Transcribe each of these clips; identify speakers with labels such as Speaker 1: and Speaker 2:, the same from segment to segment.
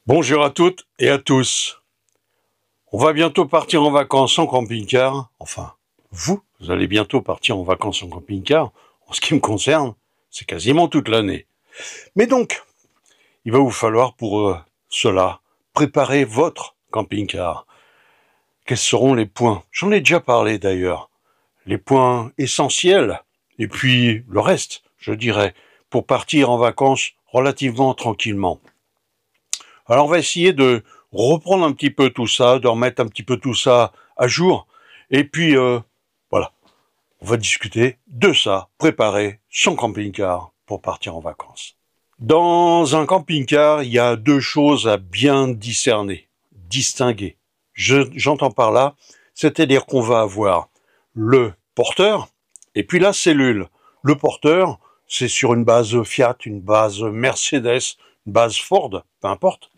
Speaker 1: Bonjour à toutes et à tous. On va bientôt partir en vacances en camping-car. Enfin, vous allez bientôt partir en vacances en camping-car. En ce qui me concerne, c'est quasiment toute l'année. Mais donc, il va vous falloir pour cela préparer votre camping-car. Quels seront les points? J'en ai déjà parlé d'ailleurs. Les points essentiels et puis le reste, je dirais, pour partir en vacances relativement tranquillement. Alors on va essayer de reprendre un petit peu tout ça, de remettre un petit peu tout ça à jour. Et puis voilà, on va discuter de ça, préparer son camping-car pour partir en vacances. Dans un camping-car, il y a deux choses à bien discerner, distinguer. J'entends par là, c'est-à-dire qu'on va avoir le porteur et puis la cellule. Le porteur, c'est sur une base Fiat, une base Mercedes, une base Ford, peu importe.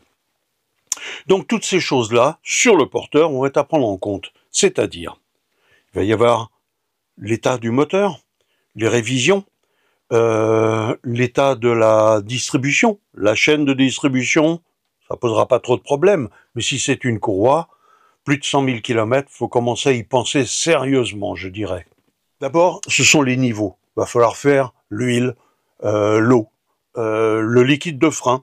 Speaker 1: Donc toutes ces choses-là, sur le porteur, vont être à prendre en compte. C'est-à-dire, il va y avoir l'état du moteur, les révisions, l'état de la distribution, la chaîne de distribution, ça posera pas trop de problèmes. Mais si c'est une courroie, plus de 100 000 km, il faut commencer à y penser sérieusement, je dirais. D'abord, ce sont les niveaux. Il va falloir faire l'huile, l'eau, le liquide de frein.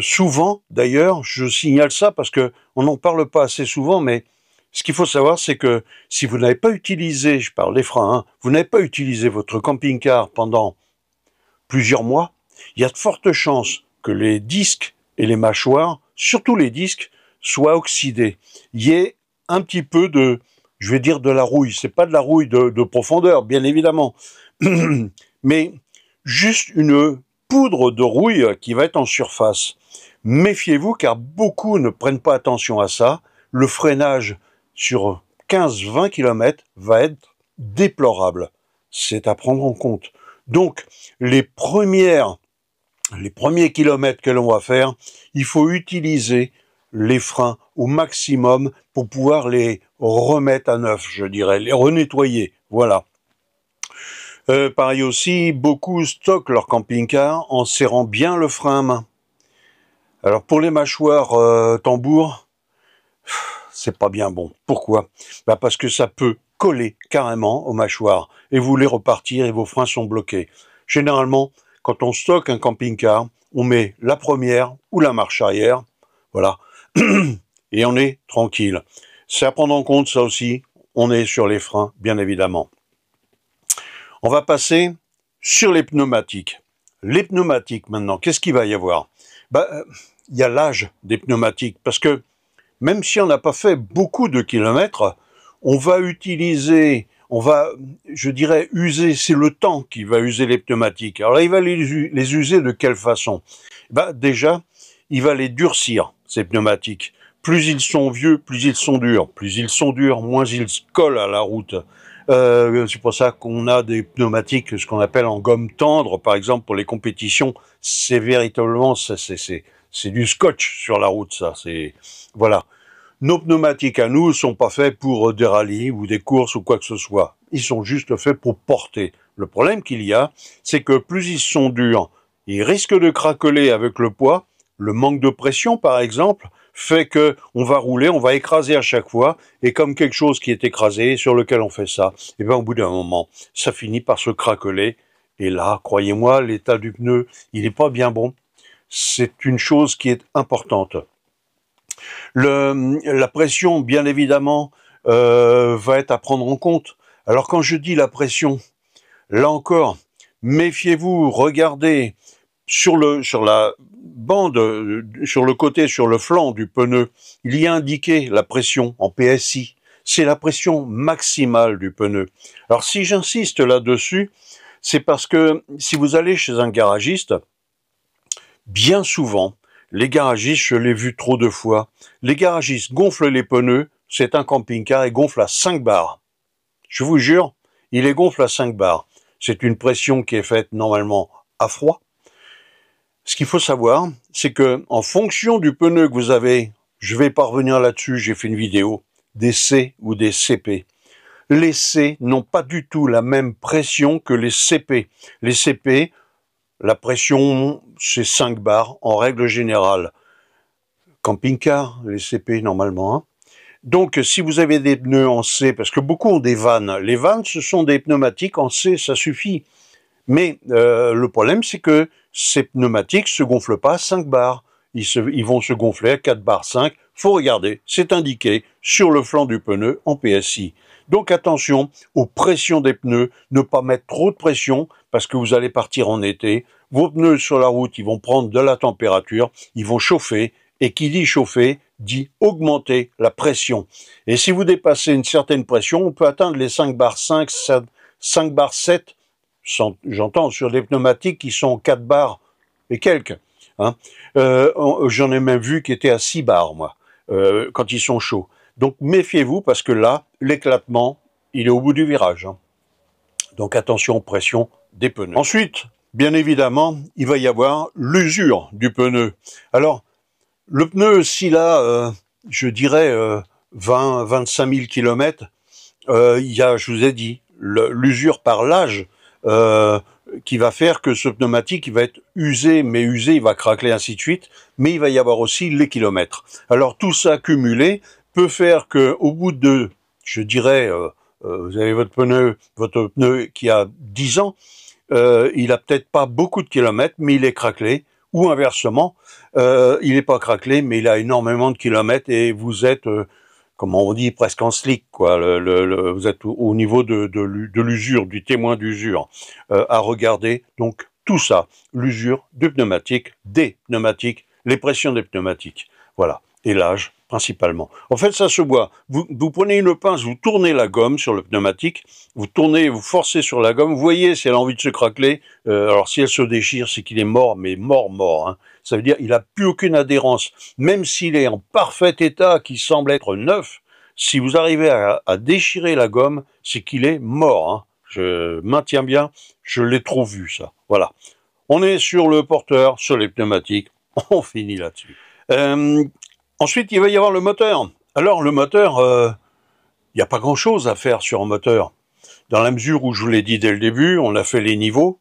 Speaker 1: Souvent, d'ailleurs, je signale ça parce que on n'en parle pas assez souvent, mais ce qu'il faut savoir, c'est que si vous n'avez pas utilisé, je parle des freins, hein, vous n'avez pas utilisé votre camping-car pendant plusieurs mois, il y a de fortes chances que les disques et les mâchoires, surtout les disques, soient oxydés. Il y ait un petit peu de, je vais dire de la rouille. C'est pas de la rouille de profondeur, bien évidemment, mais juste une poudre de rouille qui va être en surface. Méfiez-vous car beaucoup ne prennent pas attention à ça. Le freinage sur 15-20 km va être déplorable. C'est à prendre en compte. Donc, les premiers kilomètres que l'on va faire, il faut utiliser les freins au maximum pour pouvoir les remettre à neuf, je dirais, les renettoyer. Voilà. Pareil aussi, beaucoup stockent leur camping-car en serrant bien le frein à main. Alors pour les mâchoires tambour, c'est pas bien bon. Pourquoi? Parce que ça peut coller carrément aux mâchoires et vous voulez repartir et vos freins sont bloqués. Généralement, quand on stocke un camping-car, on met la première ou la marche arrière, voilà, et on est tranquille. C'est à prendre en compte ça aussi, on est sur les freins, bien évidemment. On va passer sur les pneumatiques. Les pneumatiques maintenant, qu'est-ce qu'il va y avoir? Il y a l'âge des pneumatiques, parce que même si on n'a pas fait beaucoup de kilomètres, on va utiliser, je dirais, user, c'est le temps qui va user les pneumatiques. Alors là, il va les user de quelle façon? Déjà, il va les durcir, ces pneumatiques. Plus ils sont vieux, plus ils sont durs. Plus ils sont durs, moins ils collent à la route. C'est pour ça qu'on a des pneumatiques, ce qu'on appelle en gomme tendre, par exemple, pour les compétitions. C'est véritablement, c'est du scotch sur la route, ça. Voilà. Nos pneumatiques à nous sont pas faits pour des rallyes ou des courses ou quoi que ce soit. Ils sont juste faits pour porter. Le problème qu'il y a, c'est que plus ils sont durs, ils risquent de craqueler avec le poids. Le manque de pression, par exemple, fait que on va rouler, on va écraser à chaque fois, et comme quelque chose qui est écrasé, sur lequel on fait ça, et bien au bout d'un moment, ça finit par se craqueler. Et là, croyez-moi, l'état du pneu, il n'est pas bien bon. C'est une chose qui est importante. La pression, bien évidemment, va être à prendre en compte. Alors quand je dis la pression, là encore, méfiez-vous, regardez sur la bande, sur le côté, sur le flanc du pneu, il y a indiqué la pression en PSI. C'est la pression maximale du pneu. Alors si j'insiste là-dessus, c'est parce que si vous allez chez un garagiste, bien souvent, les garagistes, je l'ai vu trop de fois, les garagistes gonflent les pneus, c'est un camping-car, et gonflent à 5 bars. Je vous jure, il les gonfle à 5 bars. C'est une pression qui est faite normalement à froid. Ce qu'il faut savoir, c'est que en fonction du pneu que vous avez, je vais pas revenir là-dessus, j'ai fait une vidéo, des C ou des CP. Les C n'ont pas du tout la même pression que les CP. Les CP, la pression, c'est 5 bars en règle générale. camping-car, les CP normalement. Hein. Donc, si vous avez des pneus en C, parce que beaucoup ont des vannes, les vannes, ce sont des pneumatiques en C, ça suffit. Mais le problème, c'est que ces pneumatiques se gonflent pas à 5 bars. Ils vont se gonfler à 4 bars 5. Faut regarder, c'est indiqué sur le flanc du pneu en PSI. Donc attention aux pressions des pneus, ne pas mettre trop de pression parce que vous allez partir en été. Vos pneus sur la route, ils vont prendre de la température, ils vont chauffer, et qui dit chauffer, dit augmenter la pression. Et si vous dépassez une certaine pression, on peut atteindre les 5 bars 5, 5 bars 7, j'entends sur des pneumatiques qui sont 4 bars et quelques. Hein. J'en ai même vu qui étaient à 6 bars, moi, quand ils sont chauds. Donc méfiez-vous parce que là, l'éclatement, il est au bout du virage. Hein. Donc attention aux pressions des pneus. Ensuite, bien évidemment, il va y avoir l'usure du pneu. Alors, le pneu, s'il a, je dirais, 20-25 000 km, il y a, je vous ai dit, l'usure par l'âge qui va faire que ce pneumatique il va être usé, mais usé, il va craquer, ainsi de suite, mais il va y avoir aussi les kilomètres. Alors tout ça cumulé peut faire que au bout de, je dirais, vous avez votre pneu qui a 10 ans, il a peut-être pas beaucoup de kilomètres, mais il est craquelé, ou inversement, il n'est pas craquelé, mais il a énormément de kilomètres et vous êtes, comment on dit, presque en slick, quoi. Vous êtes au niveau de l'usure, du témoin d'usure, à regarder. Donc tout ça, l'usure du pneumatique, des pneumatiques, les pressions des pneumatiques, voilà, et l'âge principalement. En fait, ça se voit. Vous prenez une pince, vous tournez la gomme sur le pneumatique, vous tournez, vous forcez sur la gomme, vous voyez si elle a envie de se craqueler. Alors si elle se déchire, c'est qu'il est mort, mais mort. Hein. Ça veut dire qu'il n'a plus aucune adhérence. Même s'il est en parfait état, qui semble être neuf, si vous arrivez à déchirer la gomme, c'est qu'il est mort. Hein. Je maintiens bien, je l'ai trop vu ça. Voilà. On est sur le porteur, sur les pneumatiques, on finit là-dessus. Ensuite, il va y avoir le moteur. Alors, le moteur, il n'y a pas grand-chose à faire sur un moteur. Dans la mesure où, je vous l'ai dit dès le début, on a fait les niveaux.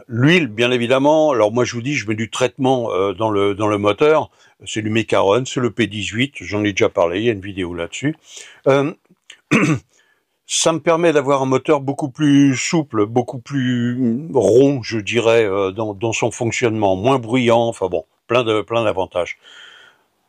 Speaker 1: L'huile, bien évidemment. Alors, moi, je vous dis, je mets du traitement dans le moteur. C'est du Mecaron, c'est le P18. J'en ai déjà parlé, il y a une vidéo là-dessus. Ça me permet d'avoir un moteur beaucoup plus souple, beaucoup plus rond, je dirais, dans son fonctionnement, moins bruyant, enfin bon, plein d'avantages.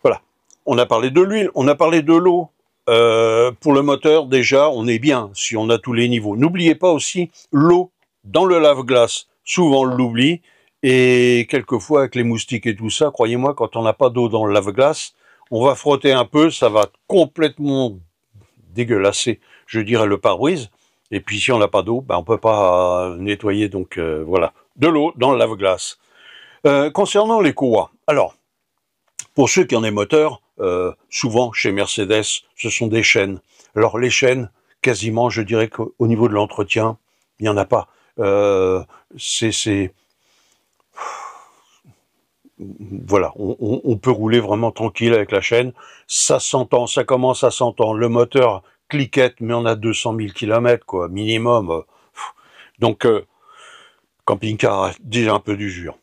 Speaker 1: Voilà, on a parlé de l'huile, on a parlé de l'eau. Pour le moteur, déjà, on est bien si on a tous les niveaux. N'oubliez pas aussi l'eau dans le lave-glace. Souvent, on l'oublie, et quelquefois, avec les moustiques et tout ça, croyez-moi, quand on n'a pas d'eau dans le lave-glace, on va frotter un peu, ça va complètement dégueulasser, je dirais, le pare-brise. Et puis si on n'a pas d'eau, ben on peut pas nettoyer, donc voilà. De l'eau dans le lave-glace. Concernant les courroies, alors, pour ceux qui ont des moteurs, souvent chez Mercedes, ce sont des chaînes. Alors les chaînes, quasiment, je dirais qu'au niveau de l'entretien, il n'y en a pas. Voilà, on peut rouler vraiment tranquille avec la chaîne. Ça s'entend, ça commence à s'entendre. Le moteur cliquette, mais on a 200 000 km, quoi, minimum. Donc, camping-car a déjà un peu d'usure.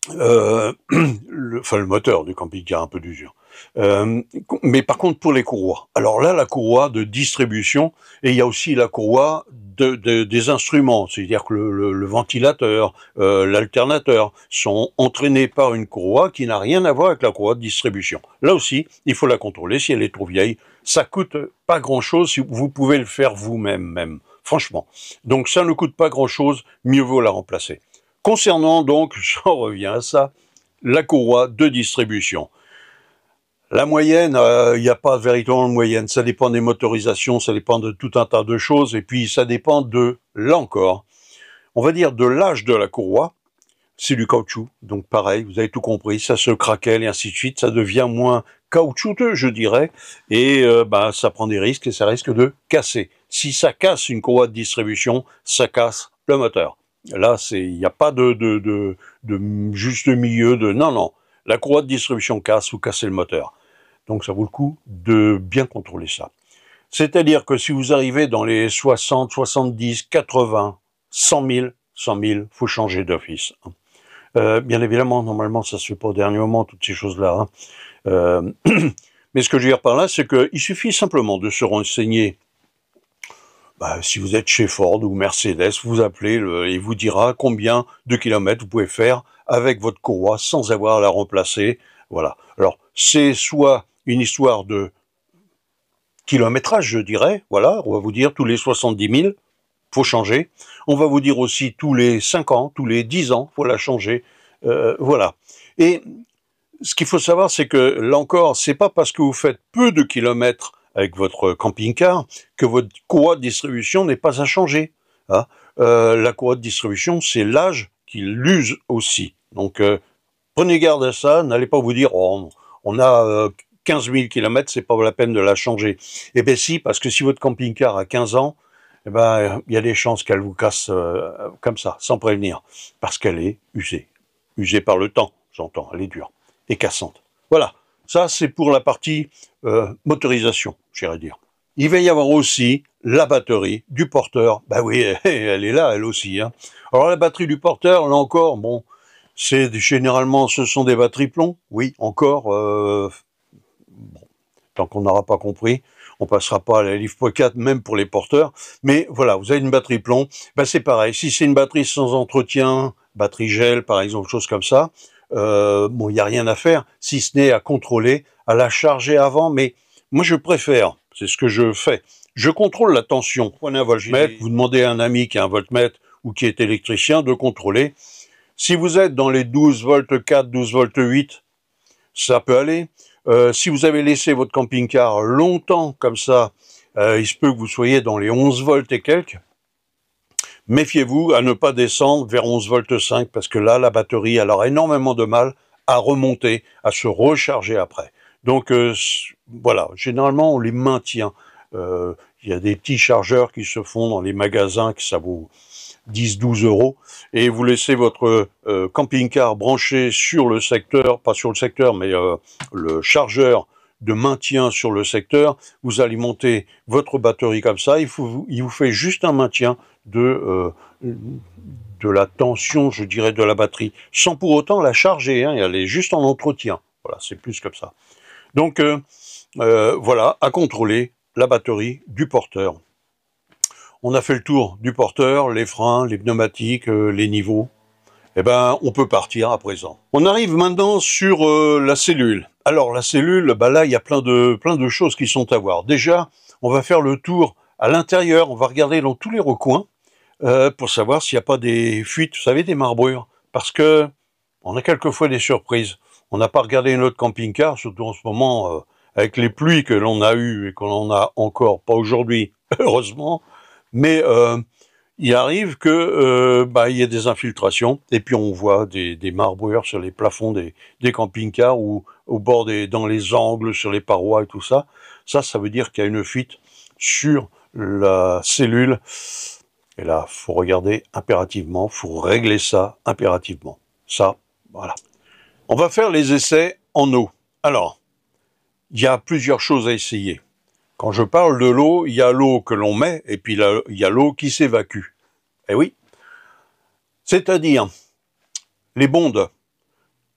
Speaker 1: Le moteur du camping-car a un peu d'usure. Mais par contre, pour les courroies. Alors là, la courroie de distribution, et il y a aussi la courroie des instruments, c'est-à-dire que le ventilateur, l'alternateur sont entraînés par une courroie qui n'a rien à voir avec la courroie de distribution. Là aussi, il faut la contrôler si elle est trop vieille. Ça coûte pas grand-chose si vous pouvez le faire vous-même, même. Franchement. Donc ça ne coûte pas grand-chose, mieux vaut la remplacer. Concernant donc, j'en reviens à ça, la courroie de distribution. La moyenne, il n'y a pas véritablement de moyenne, ça dépend des motorisations, ça dépend de tout un tas de choses, et puis ça dépend là encore, on va dire de l'âge de la courroie, c'est du caoutchouc, donc pareil, vous avez tout compris, ça se craquelle et ainsi de suite, ça devient moins caoutchouteux, je dirais, et ça prend des risques et ça risque de casser. Si ça casse une courroie de distribution, ça casse le moteur. Là, il n'y a pas de juste milieu non. La courroie de distribution casse, vous cassez le moteur. Donc ça vaut le coup de bien contrôler ça. C'est-à-dire que si vous arrivez dans les 60, 70, 80, 100 000, faut changer d'office. Bien évidemment, normalement, ça se fait pas au dernier moment, toutes ces choses-là. Hein. Mais ce que je veux dire par là, c'est qu'il suffit simplement de se renseigner. Si vous êtes chez Ford ou Mercedes, vous appelez et il vous dira combien de kilomètres vous pouvez faire avec votre courroie sans avoir à la remplacer. Voilà. Alors, c'est soit une histoire de kilométrage, je dirais. Voilà, on va vous dire tous les 70 000, faut changer. On va vous dire aussi tous les 5 ans, tous les 10 ans, faut la changer. Voilà. Et ce qu'il faut savoir, c'est que là encore, c'est pas parce que vous faites peu de kilomètres avec votre camping-car que votre courroie de distribution n'est pas à changer. Hein. La courroie de distribution, c'est l'âge qui l'use aussi. Donc, prenez garde à ça. N'allez pas vous dire, oh, on a 15 000 kilomètres, c'est pas la peine de la changer. Eh bien si, parce que si votre camping-car a 15 ans, eh ben, il y a des chances qu'elle vous casse comme ça, sans prévenir, parce qu'elle est usée. Usée par le temps, j'entends, elle est dure et cassante. Voilà, ça c'est pour la partie motorisation, j'irais dire. Il va y avoir aussi la batterie du porteur. Ben oui, elle est là, elle aussi. Hein. Alors la batterie du porteur, là encore, bon, généralement ce sont des batteries plomb. Oui, encore. Bon, tant qu'on n'aura pas compris, on passera pas à la livre 4 même pour les porteurs. Mais voilà, vous avez une batterie plomb. Ben c'est pareil. Si c'est une batterie sans entretien, batterie gel par exemple, chose comme ça. Bon, il n'y a rien à faire, si ce n'est à contrôler, à la charger avant, mais moi je préfère, c'est ce que je fais, je contrôle la tension. Prenez un voltmètre, vous demandez à un ami qui a un voltmètre ou qui est électricien de contrôler. Si vous êtes dans les 12 volts 4, 12 volts 8, ça peut aller. Si vous avez laissé votre camping-car longtemps comme ça, il se peut que vous soyez dans les 11 volts et quelques. Méfiez-vous à ne pas descendre vers 11 volts 5 parce que là, la batterie, elle aura énormément de mal à remonter, à se recharger après. Donc voilà, généralement on les maintient. Il y a des petits chargeurs qui se font dans les magasins, que ça vaut 10-12 euros, et vous laissez votre camping-car branché sur le secteur, pas sur le secteur, mais le chargeur de maintien sur le secteur, vous alimentez votre batterie comme ça, il vous fait juste un maintien de la tension, je dirais, de la batterie, sans pour autant la charger, hein, elle est juste en entretien. Voilà, c'est plus comme ça. Donc, voilà, à contrôler la batterie du porteur. On a fait le tour du porteur, les freins, les pneumatiques, les niveaux. Eh ben, on peut partir à présent. On arrive maintenant sur la cellule. Alors, la cellule, bah là, il y a plein de choses qui sont à voir. Déjà, on va faire le tour à l'intérieur, on va regarder dans tous les recoins pour savoir s'il n'y a pas des fuites, vous savez, des marbrures. Parce que on a quelquefois des surprises. On n'a pas regardé notre camping-car, surtout en ce moment, avec les pluies que l'on a eues et qu'on en a encore, pas aujourd'hui, heureusement. Mais il arrive que il y ait des infiltrations et puis on voit des marbrures sur les plafonds des camping-cars ou au bord dans les angles, sur les parois et tout ça. Ça veut dire qu'il y a une fuite sur la cellule. Et là, faut regarder impérativement, faut régler ça impérativement. Ça, voilà. On va faire les essais en eau. Alors, il y a plusieurs choses à essayer. Quand je parle de l'eau, il y a l'eau que l'on met et puis il y a l'eau qui s'évacue. Eh oui. C'est-à-dire, les bondes.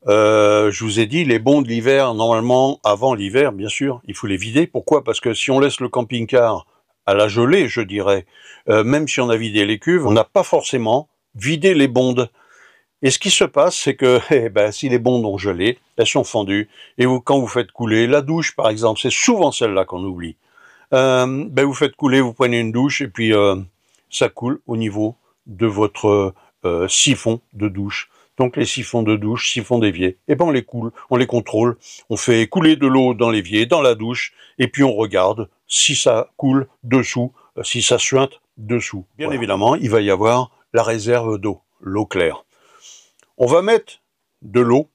Speaker 1: Je vous ai dit, les bondes l'hiver, normalement, avant l'hiver, bien sûr, il faut les vider. Pourquoi? Parce que si on laisse le camping-car à la gelée, je dirais, même si on a vidé les cuves, on n'a pas forcément vidé les bondes. Et ce qui se passe, c'est que si les bondes ont gelé, elles sont fendues, et quand vous faites couler la douche, par exemple, c'est souvent celle-là qu'on oublie. Vous faites couler, vous prenez une douche, et puis ça coule au niveau de votre siphon de douche. Donc les siphons de douche, siphons d'évier, et ben on les coule, on les contrôle, on fait couler de l'eau dans l'évier, dans la douche, et puis on regarde si ça coule dessous, si ça suinte dessous. Bien évidemment, il va y avoir la réserve d'eau, l'eau claire. On va mettre de l'eau,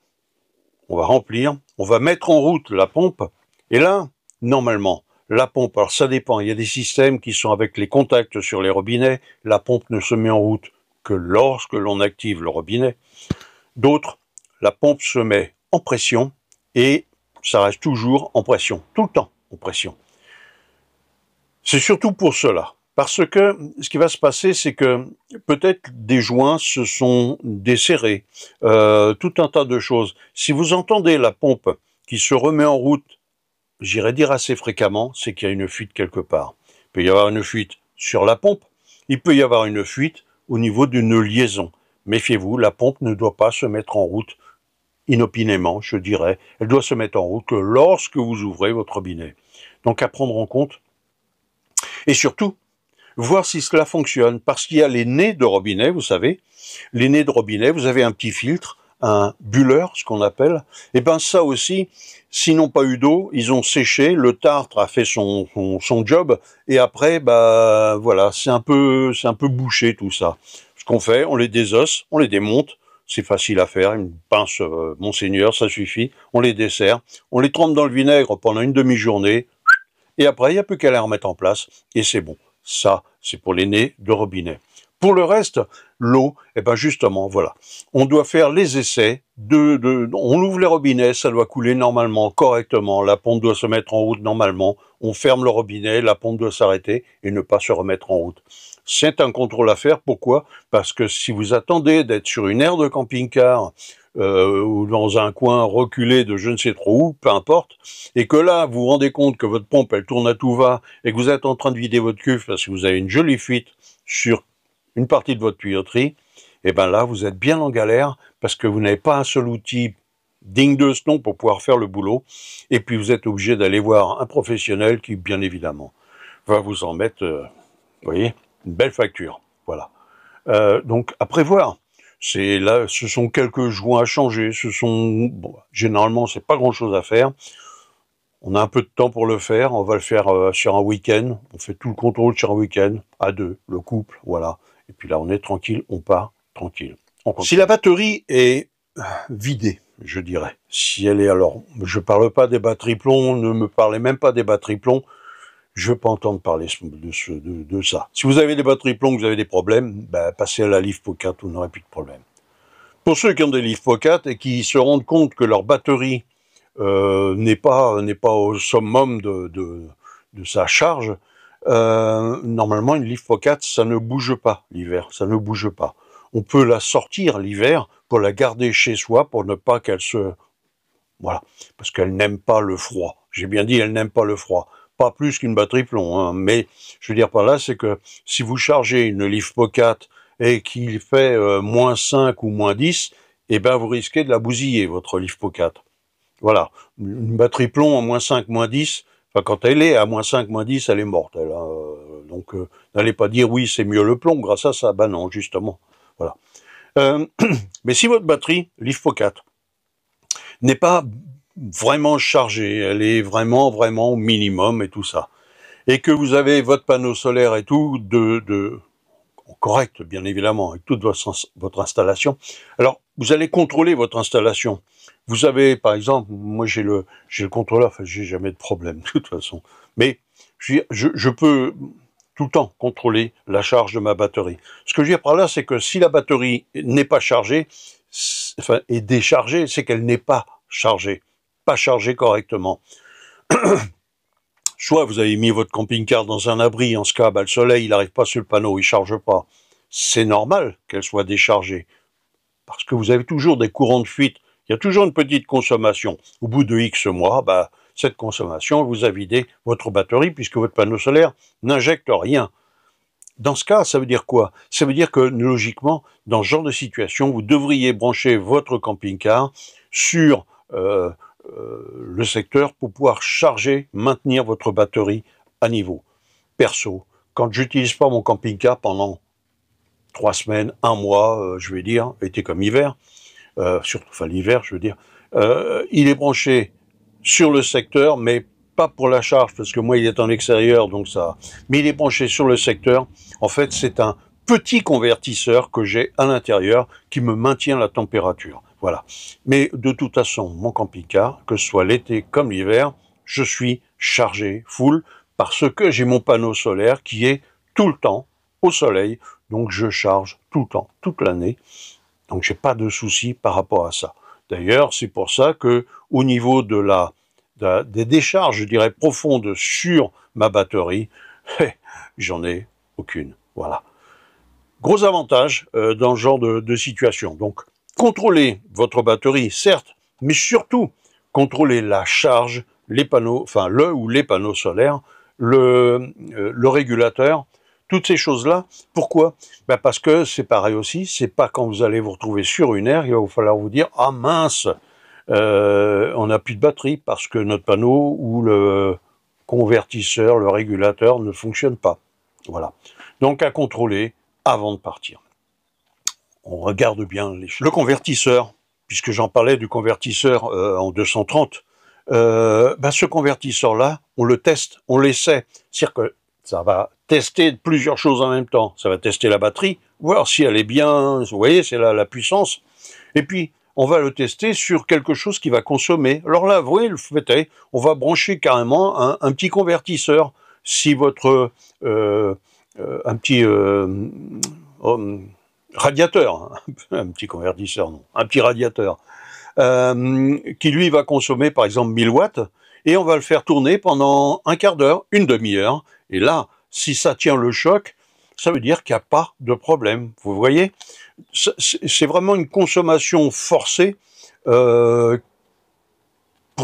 Speaker 1: on va remplir, on va mettre en route la pompe, et là, normalement, la pompe, alors ça dépend, il y a des systèmes qui sont avec les contacts sur les robinets, la pompe ne se met en route que lorsque l'on active le robinet. D'autres, la pompe se met en pression et ça reste toujours en pression, tout le temps en pression. C'est surtout pour cela. Parce que ce qui va se passer, c'est que peut-être des joints se sont desserrés, tout un tas de choses. Si vous entendez la pompe qui se remet en route, j'irais dire assez fréquemment, c'est qu'il y a une fuite quelque part. Il peut y avoir une fuite sur la pompe, il peut y avoir une fuite au niveau d'une liaison. Méfiez-vous, la pompe ne doit pas se mettre en route inopinément, je dirais. Elle doit se mettre en route que lorsque vous ouvrez votre robinet. Donc à prendre en compte. Et surtout, voir si cela fonctionne, parce qu'il y a les nez de robinet, vous savez, les nez de robinet, vous avez un petit filtre, un bulleur, ce qu'on appelle, et ben ça aussi, s'ils n'ont pas eu d'eau, ils ont séché, le tartre a fait son job, et après, bah voilà, c'est un peu bouché tout ça. Ce qu'on fait, on les désosse, on les démonte, c'est facile à faire, une pince Monseigneur, ça suffit, on les dessert, on les trempe dans le vinaigre pendant une demi-journée, et après, il n'y a plus qu'à les remettre en place, et c'est bon. Ça, c'est pour les nez de robinet. Pour le reste, l'eau, eh ben justement, voilà. On doit faire les essais, on ouvre les robinets, ça doit couler normalement, correctement, la pompe doit se mettre en route normalement, on ferme le robinet, la pompe doit s'arrêter et ne pas se remettre en route. C'est un contrôle à faire, pourquoi? Parce que si vous attendez d'être sur une aire de camping-car, ou dans un coin reculé de je ne sais trop où, peu importe, et que là, vous vous rendez compte que votre pompe, elle tourne à tout va, et que vous êtes en train de vider votre cuve parce que vous avez une jolie fuite sur une partie de votre tuyauterie, et ben là, vous êtes bien en galère, parce que vous n'avez pas un seul outil digne de ce nom pour pouvoir faire le boulot, et puis vous êtes obligé d'aller voir un professionnel qui, bien évidemment, va vous en mettre, vous voyez, une belle facture, voilà. Donc, à prévoir. C'est là, ce sont quelques joints à changer, bon, généralement, c'est pas grand-chose à faire. On a un peu de temps pour le faire, on va le faire sur un week-end, on fait tout le contrôle sur un week-end, à deux, le couple, voilà. Et puis là, on est tranquille, on part tranquille. Si la batterie est vidée, je dirais, si elle est alors, je parle pas des batteries plomb, ne me parlez même pas des batteries plomb, je veux pas entendre parler de ça. Si vous avez des batteries plomb, que vous avez des problèmes, ben, passez à la LivePo4, vous n'aurez plus de problème. Pour ceux qui ont des LivePo4 et qui se rendent compte que leur batterie n'est pas au summum de sa charge, normalement une LivePo4, ça ne bouge pas l'hiver, ça ne bouge pas. On peut la sortir l'hiver pour la garder chez soi pour ne pas qu'elle se... Voilà, parce qu'elle n'aime pas le froid. J'ai bien dit, elle n'aime pas le froid. Pas plus qu'une batterie plomb, hein. Mais je veux dire par là, c'est que si vous chargez une LivePo4 et qu'il fait moins 5 ou moins 10, eh ben vous risquez de la bousiller, votre LivePo4. Voilà, une batterie plomb à moins 5, moins 10, enfin quand elle est à moins 5, moins 10, elle est morte. Elle, donc n'allez pas dire oui, c'est mieux le plomb grâce à ça. Ben non, justement. Voilà. Mais si votre batterie, LivePo4, n'est pas vraiment chargée, elle est vraiment au minimum et tout ça, et que vous avez votre panneau solaire et tout correct, bien évidemment, avec toute votre installation, alors vous allez contrôler votre installation. Vous avez, par exemple, moi j'ai le contrôleur, enfin j'ai jamais de problème de toute façon, mais je peux tout le temps contrôler la charge de ma batterie. Ce que je veux dire par là, c'est que si la batterie n'est pas chargée, enfin est déchargée, c'est qu'elle n'est pas chargée correctement. Soit vous avez mis votre camping-car dans un abri, en ce cas, bah, le soleil, il n'arrive pas sur le panneau, il ne charge pas. C'est normal qu'elle soit déchargée, parce que vous avez toujours des courants de fuite, il y a toujours une petite consommation. Au bout de X mois, bah, cette consommation vous a vidé votre batterie, puisque votre panneau solaire n'injecte rien. Dans ce cas, ça veut dire quoi? Ça veut dire que, logiquement, dans ce genre de situation, vous devriez brancher votre camping-car sur le secteur pour pouvoir charger, maintenir votre batterie à niveau. Perso, quand j'utilise pas mon camping-car pendant 3 semaines, 1 mois, je vais dire, été comme hiver, surtout, enfin l'hiver, je veux dire, il est branché sur le secteur, mais pas pour la charge, parce que moi il est en extérieur, donc ça... Mais il est branché sur le secteur. En fait, c'est un petit convertisseur que j'ai à l'intérieur qui me maintient la température. Voilà. Mais de toute façon, mon camping-car, que ce soit l'été comme l'hiver, je suis chargé full parce que j'ai mon panneau solaire qui est tout le temps au soleil. Donc je charge tout le temps, toute l'année. Donc j'ai pas de souci par rapport à ça. D'ailleurs, c'est pour ça que au niveau des décharges, je dirais, profondes sur ma batterie, j'en ai aucune. Voilà. Gros avantage dans ce genre de situation. Donc, contrôlez votre batterie, certes, mais surtout, contrôlez la charge, les panneaux, enfin le ou les panneaux solaires, le régulateur, toutes ces choses-là. Pourquoi? Ben parce que c'est pareil aussi, c'est pas quand vous allez vous retrouver sur une aire, il va vous falloir vous dire « Ah mince, on n'a plus de batterie parce que notre panneau ou le convertisseur, le régulateur ne fonctionne pas. » Voilà. Donc à contrôler avant de partir. On regarde bien les choses. Le convertisseur, puisque j'en parlais du convertisseur en 230, ben ce convertisseur-là, on le teste, on l'essaie. C'est-à-dire que ça va tester plusieurs choses en même temps. Ça va tester la batterie, voir si elle est bien, vous voyez, c'est la puissance. Et puis, on va le tester sur quelque chose qui va consommer. Alors là, vous voyez, le fait est, on va brancher carrément un petit convertisseur. Si votre un petit radiateur, un petit convertisseur, non, un petit radiateur, qui lui va consommer par exemple 1000 watts, et on va le faire tourner pendant un quart d'heure, une demi-heure, et là, si ça tient le choc, ça veut dire qu'il n'y a pas de problème. Vous voyez, c'est vraiment une consommation forcée pour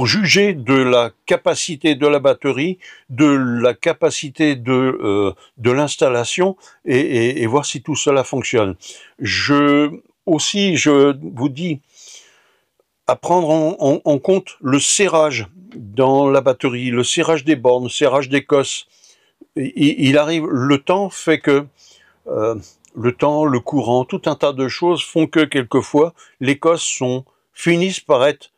Speaker 1: juger de la capacité de la batterie, de la capacité de l'installation et voir si tout cela fonctionne. Je vous dis à prendre en compte le serrage dans la batterie, le serrage des bornes, le serrage des cosses. Il arrive, le temps fait que le temps, le courant, tout un tas de choses font que quelquefois les cosses finissent par être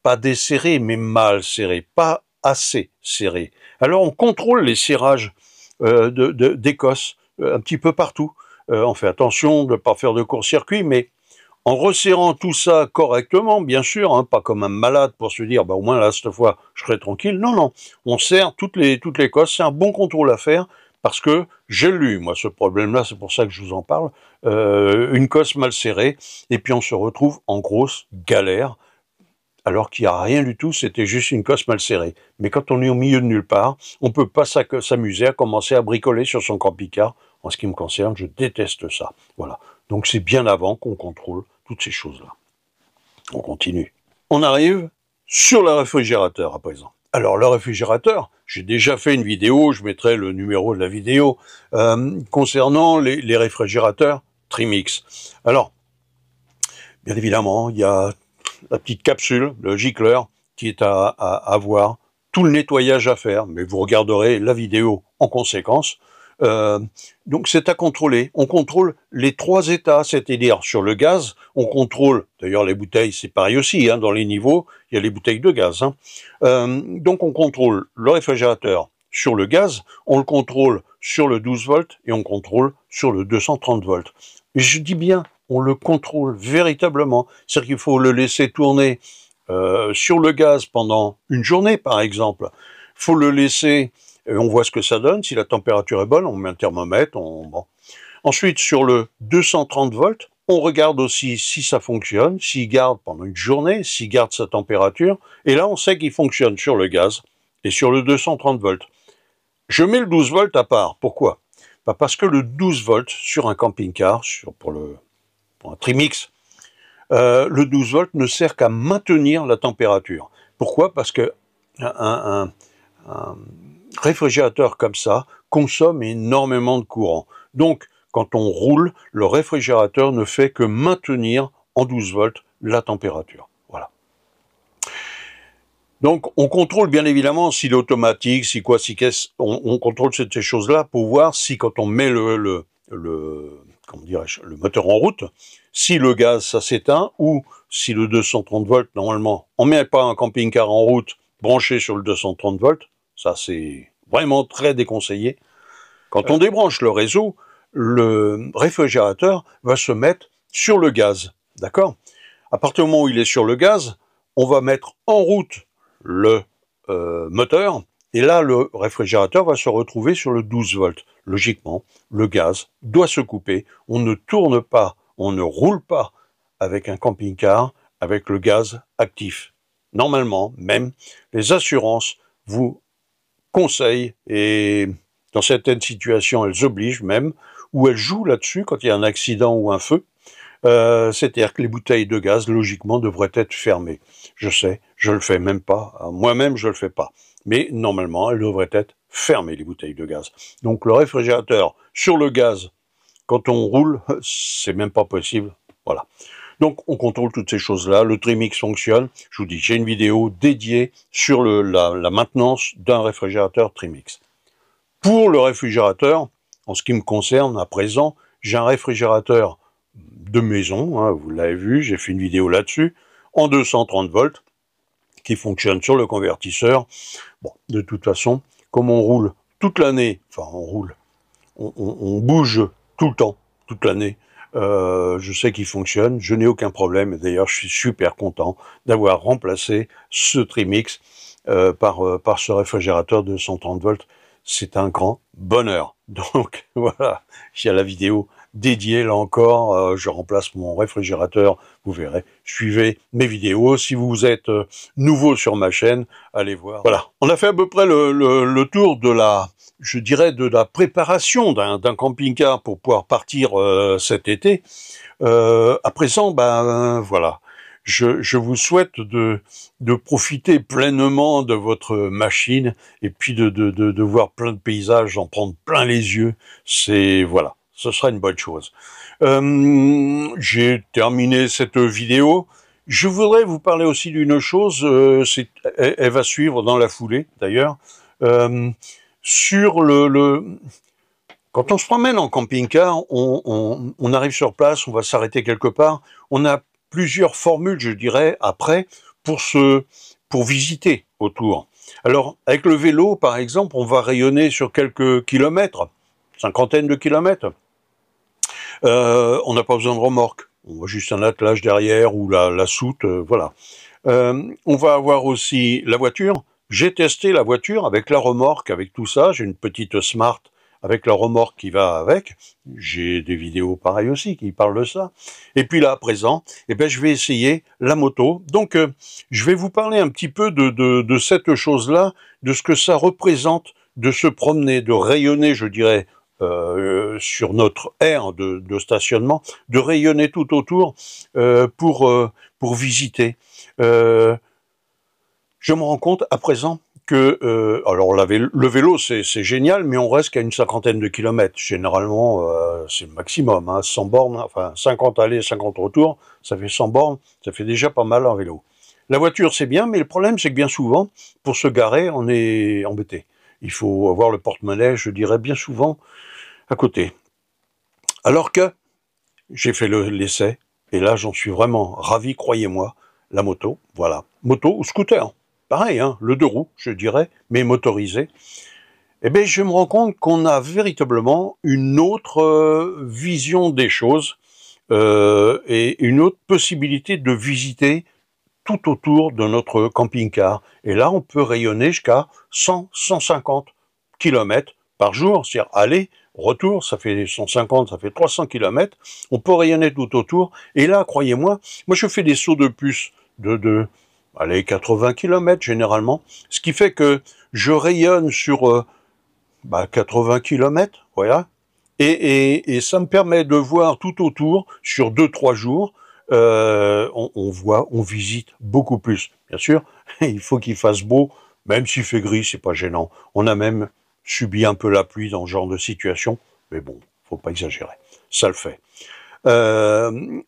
Speaker 1: pas desserrées, mais mal serrées, pas assez serrées. Alors on contrôle les serrages des cosses un petit peu partout. On fait attention de ne pas faire de court-circuit, mais en resserrant tout ça correctement, bien sûr, hein, pas comme un malade pour se dire, bah, au moins là, cette fois, je serai tranquille. Non, non, on serre toutes les cosses, c'est un bon contrôle à faire, parce que j'ai lu, moi, ce problème-là, c'est pour ça que je vous en parle, une cosse mal serrée, et puis on se retrouve en grosse galère, alors qu'il n'y a rien du tout, c'était juste une cosse mal serrée. Mais quand on est au milieu de nulle part, on ne peut pas s'amuser à commencer à bricoler sur son camping-car. En ce qui me concerne, je déteste ça. Voilà. Donc c'est bien avant qu'on contrôle toutes ces choses-là. On continue. On arrive sur le réfrigérateur à présent. Alors le réfrigérateur, j'ai déjà fait une vidéo, je mettrai le numéro de la vidéo, concernant les réfrigérateurs Trimix. Alors, bien évidemment, il y a la petite capsule, le gicleur, qui est à voir, tout le nettoyage à faire, mais vous regarderez la vidéo en conséquence. Donc c'est à contrôler. On contrôle les 3 états, c'est-à-dire sur le gaz, on contrôle, d'ailleurs les bouteilles c'est pareil aussi, hein, dans les niveaux, il y a les bouteilles de gaz. Hein. Donc on contrôle le réfrigérateur sur le gaz, on le contrôle sur le 12 volts et on contrôle sur le 230 volts. Et je dis bien, on le contrôle véritablement. C'est-à-dire qu'il faut le laisser tourner sur le gaz pendant une journée, par exemple. Il faut le laisser, on voit ce que ça donne. Si la température est bonne, on met un thermomètre. Bon. Ensuite, sur le 230 volts, on regarde aussi si ça fonctionne, s'il garde pendant une journée, s'il garde sa température. Et là, on sait qu'il fonctionne sur le gaz et sur le 230 volts. Je mets le 12 volts à part. Pourquoi? Bah parce que le 12 volts sur un camping-car, pour un Trimix, le 12 volts ne sert qu'à maintenir la température. Pourquoi? Parce que un réfrigérateur comme ça consomme énormément de courant. Donc, quand on roule, le réfrigérateur ne fait que maintenir en 12 volts la température. Voilà. Donc, on contrôle bien évidemment s'il est automatique, si quoi, si qu'est-ce, on contrôle ces choses-là pour voir si quand on met le moteur en route, si le gaz ça s'éteint ou si le 230 volts, normalement, on ne met pas un camping-car en route branché sur le 230 volts, ça c'est vraiment très déconseillé. Quand on débranche le réseau, le réfrigérateur va se mettre sur le gaz, d'accord? À partir du moment où il est sur le gaz, on va mettre en route le moteur, et là le réfrigérateur va se retrouver sur le 12 volts. Logiquement, le gaz doit se couper, on ne tourne pas, on ne roule pas avec un camping-car avec le gaz actif. Normalement, même, les assurances vous conseillent et Dans certaines situations, elles obligent même, ou elles jouent là-dessus quand il y a un accident ou un feu. C'est-à-dire que les bouteilles de gaz, logiquement, devraient être fermées. Je sais, je le fais même pas. Moi-même, je le fais pas. Mais normalement, elles devraient être fermées, les bouteilles de gaz. Donc le réfrigérateur sur le gaz, quand on roule, c'est même pas possible. Voilà. Donc on contrôle toutes ces choses-là. Le Trimix fonctionne. Je vous dis, j'ai une vidéo dédiée sur la maintenance d'un réfrigérateur Trimix. Pour le réfrigérateur, en ce qui me concerne à présent, j'ai un réfrigérateur de maison, hein, vous l'avez vu, j'ai fait une vidéo là-dessus, en 230 volts, qui fonctionne sur le convertisseur. Bon, de toute façon, comme on roule toute l'année, enfin on roule, on bouge tout le temps, toute l'année, je sais qu'il fonctionne, je n'ai aucun problème, et d'ailleurs je suis super content d'avoir remplacé ce Trimix par ce réfrigérateur de 130 volts. C'est un grand bonheur. Donc voilà, il y a la vidéo dédiée là encore, je remplace mon réfrigérateur, vous verrez, suivez mes vidéos. Si vous êtes nouveau sur ma chaîne, allez voir. Voilà, on a fait à peu près le tour de je dirais de la préparation d'un camping-car pour pouvoir partir cet été. À présent, voilà. Je vous souhaite de profiter pleinement de votre machine et puis de voir plein de paysages, en prendre plein les yeux. Voilà, ce sera une bonne chose. J'ai terminé cette vidéo. Je voudrais vous parler aussi d'une chose, elle va suivre dans la foulée d'ailleurs, sur quand on se promène en camping-car, on arrive sur place, on va s'arrêter quelque part, on a plusieurs formules, je dirais, après, pour visiter autour. Alors, avec le vélo, par exemple, on va rayonner sur quelques kilomètres, cinquantaine de kilomètres. On n'a pas besoin de remorque, on voit juste un attelage derrière ou la soute, voilà. On va avoir aussi la voiture. J'ai testé la voiture avec la remorque, avec tout ça, j'ai une petite Smart avec la remorque qui va avec. J'ai des vidéos pareilles aussi qui parlent de ça. Et puis là, à présent, je vais essayer la moto. Donc, je vais vous parler un petit peu de cette chose-là, de ce que ça représente de se promener, de rayonner, je dirais, sur notre aire de stationnement, de rayonner tout autour pour visiter. Je me rends compte à présent que, alors le vélo c'est génial, mais on reste qu'à une cinquantaine de kilomètres. Généralement, c'est le maximum, hein, 100 bornes, enfin 50 allées, 50 retours, ça fait 100 bornes, ça fait déjà pas mal en vélo. La voiture c'est bien, mais le problème c'est que bien souvent, pour se garer, on est embêté. Il faut avoir le porte-monnaie, je dirais bien souvent, à côté. Alors que j'ai fait l'essai, et là j'en suis vraiment ravi, croyez-moi, la moto, voilà. Moto ou scooter, pareil, hein, le 2 roues, je dirais, mais motorisé. Je me rends compte qu'on a véritablement une autre vision des choses et une autre possibilité de visiter tout autour de notre camping-car. Et là, on peut rayonner jusqu'à 100-150 km par jour, c'est-à-dire aller, retour, ça fait 150, ça fait 300 km, on peut rayonner tout autour, et là, croyez-moi, moi je fais des sauts de puce allez, 80 km généralement, ce qui fait que je rayonne sur 80 km, voilà, et ça me permet de voir tout autour, sur 2-3 jours, on visite beaucoup plus. Bien sûr, il faut qu'il fasse beau, même s'il fait gris, c'est pas gênant. On a même subi un peu la pluie dans ce genre de situation, mais bon, faut pas exagérer, ça le fait.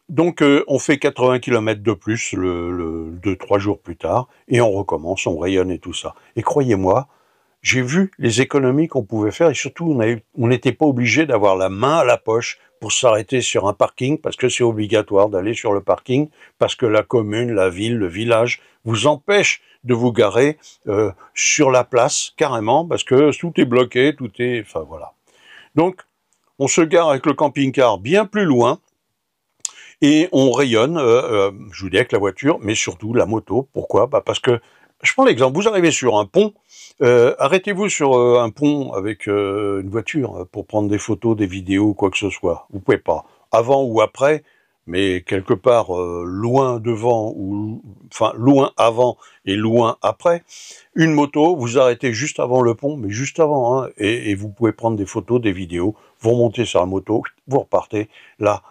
Speaker 1: Donc on fait 80 km de plus 2-3 jours plus tard, et on recommence, on rayonne et tout ça. Et croyez-moi, j'ai vu les économies qu'on pouvait faire, et surtout on n'était pas obligé d'avoir la main à la poche pour s'arrêter sur un parking, parce que c'est obligatoire d'aller sur le parking, parce que la commune, la ville, le village vous empêche de vous garer sur la place, carrément, parce que tout est bloqué, enfin voilà. Donc, on se gare avec le camping-car bien plus loin, et on rayonne, je vous dis avec la voiture, mais surtout la moto. Pourquoi? Parce que, je prends l'exemple, vous arrivez sur un pont, arrêtez-vous sur un pont avec une voiture pour prendre des photos, des vidéos, quoi que ce soit. Vous pouvez pas. Avant ou après, mais quelque part loin devant, ou enfin loin avant et loin après. Une moto, vous arrêtez juste avant le pont, mais juste avant, hein, et vous pouvez prendre des photos, des vidéos, vous remontez sur la moto, vous repartez. Là,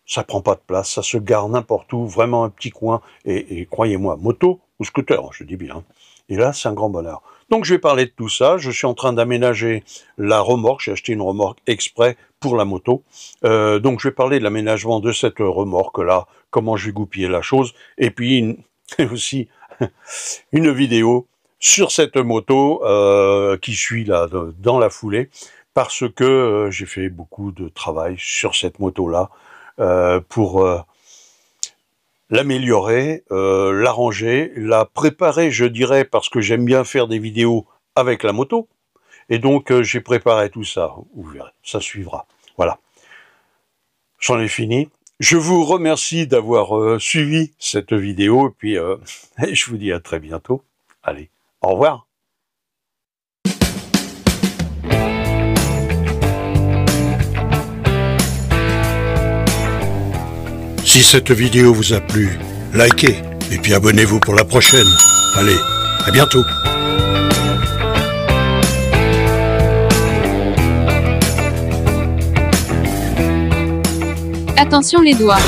Speaker 1: ça prend pas de place, ça se gare n'importe où, vraiment un petit coin, et croyez-moi, moto ou scooter, je dis bien. Et là, c'est un grand bonheur. Donc je vais parler de tout ça, je suis en train d'aménager la remorque, j'ai acheté une remorque exprès pour la moto, donc je vais parler de l'aménagement de cette remorque-là, comment je vais goupiller la chose, et puis aussi une vidéo sur cette moto qui suit là dans la foulée, parce que j'ai fait beaucoup de travail sur cette moto-là pour l'améliorer, l'arranger, la préparer, je dirais, parce que j'aime bien faire des vidéos avec la moto. Et donc, j'ai préparé tout ça. Vous verrez, ça suivra. Voilà. J'en ai fini. Je vous remercie d'avoir suivi cette vidéo. Et puis, je vous dis à très bientôt. Allez, au revoir. Si cette vidéo vous a plu, likez et puis abonnez-vous pour la prochaine. Allez, à bientôt.
Speaker 2: Attention les doigts.